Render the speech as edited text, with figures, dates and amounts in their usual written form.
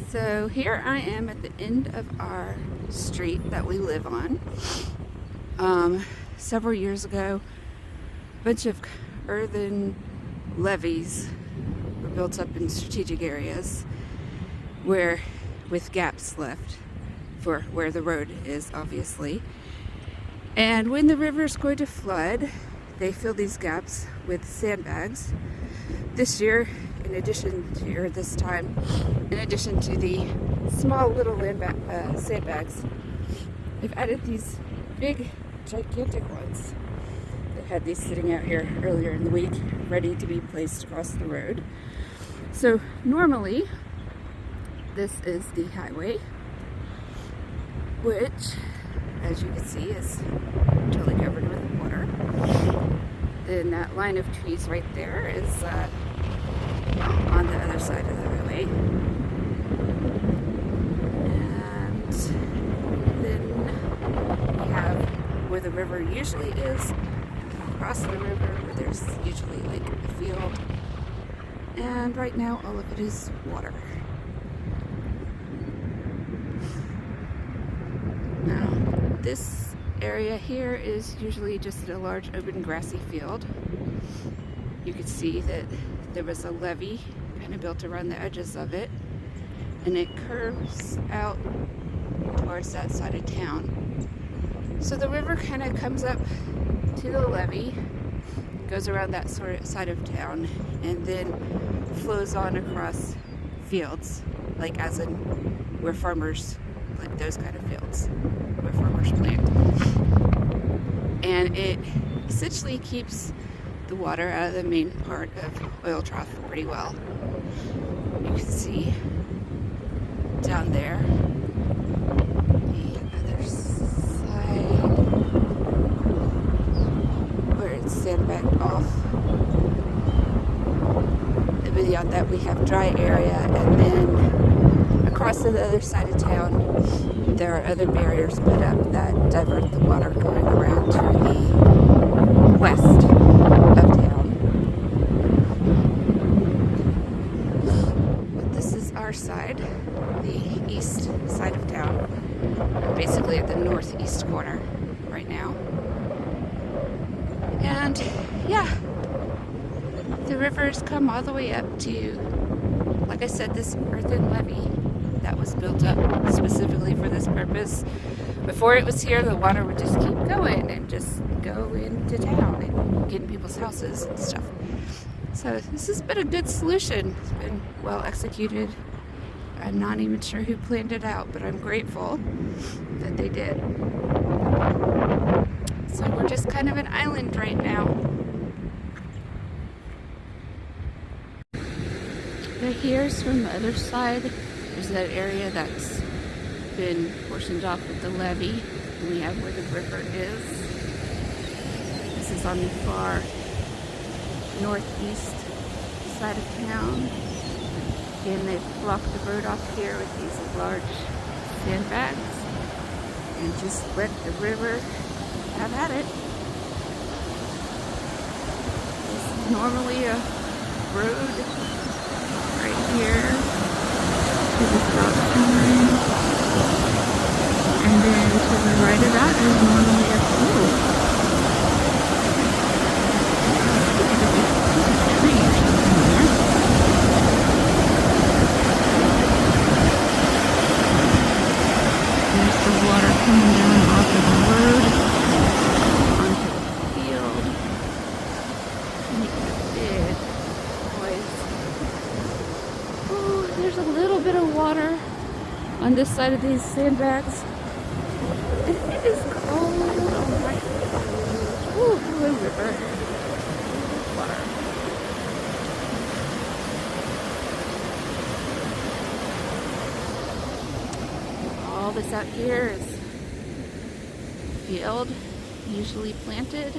So here I am at the end of our street that we live on. Several years ago, a bunch of earthen levees were built up in strategic areas with gaps left for where the road is, obviously. And when the river is going to flood, they fill these gaps with sandbags. This year, this time, in addition to the small little sandbags, they've added these big, gigantic ones. They had these sitting out here earlier in the week, ready to be placed across the road. So normally, this is the highway, which, as you can see, is totally covered with water. Then that line of trees right there is on the other side of the highway. And then we have where the river usually is, across the river where there's usually like a field. And right now all of it is water. Now, this area here is usually just a large open grassy field. You can see that there was a levee kind of built around the edges of it, and it curves out towards that side of town. So the river kind of comes up to the levee, goes around that sort of side of town, and then flows on across fields, like as in where farmers, like those kind of fields where farmers plant. And it essentially keeps the water out of the main part of Oil Trough pretty well. You can see down there the other side where it's sandbagged off. And beyond that we have dry area, and then across to the other side of town there are other barriers put up that divert the water going around to the west of town. But this is our side, the east side of town. We're basically at the northeast corner right now. And yeah, the river's come all the way up to, like I said, this earthen levee that was built up specifically for this purpose. Before it was here, the water would just keep going and just go into town and get in people's houses and stuff. So this has been a good solution. It's been well executed. I'm not even sure who planned it out, but I'm grateful that they did. So we're just kind of an island right now. But here's from the other side. There's that area that's been portioned off with the levee, and we have where the river is. This is on the far northeast side of town. Again, they've blocked the road off here with these large sandbags and just let the river have at it. This is normally a road right here to the stop sign. And then to the right of that is normally a pool. There's the water coming down off of the road onto the field. Making a big noise. Oh, there's a little bit of water on this side of these sandbags. It is cold. Oh my gosh. Ooh, the river. Water. All this out here is field, usually planted.